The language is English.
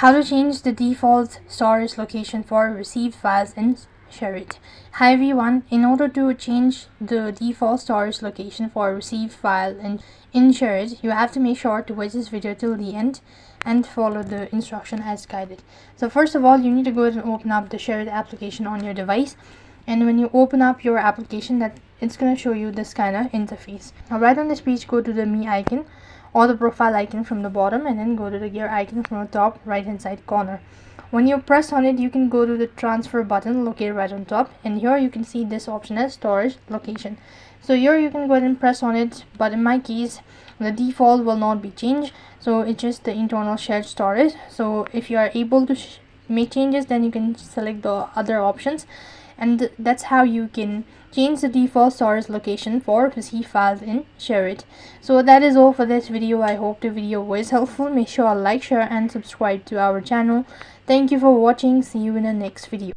How to change the default storage location for received files in Shareit. Hi everyone, in order to change the default storage location for received file in Shareit, you have to make sure to watch this video till the end and follow the instruction as guided. So first of all, you need to go ahead and open up the Shareit application on your device, and when you open up your application, it's going to show you this kind of interface. Now right on this page, go to the me icon or the profile icon from the bottom, and then go to the gear icon from the top right hand side corner. When you press on it, you can go to the transfer button located right on top, and here you can see this option as storage location. So here you can go ahead and press on it, but in my case the default will not be changed, so it's just the internal shared storage. So if you are able to make changes, then you can select the other options, and that's how you can change the default storage location for received files in Shareit. So that is all for this video. I hope the video was helpful. Make sure to like, share and subscribe to our channel. Thank you for watching. See you in the next video.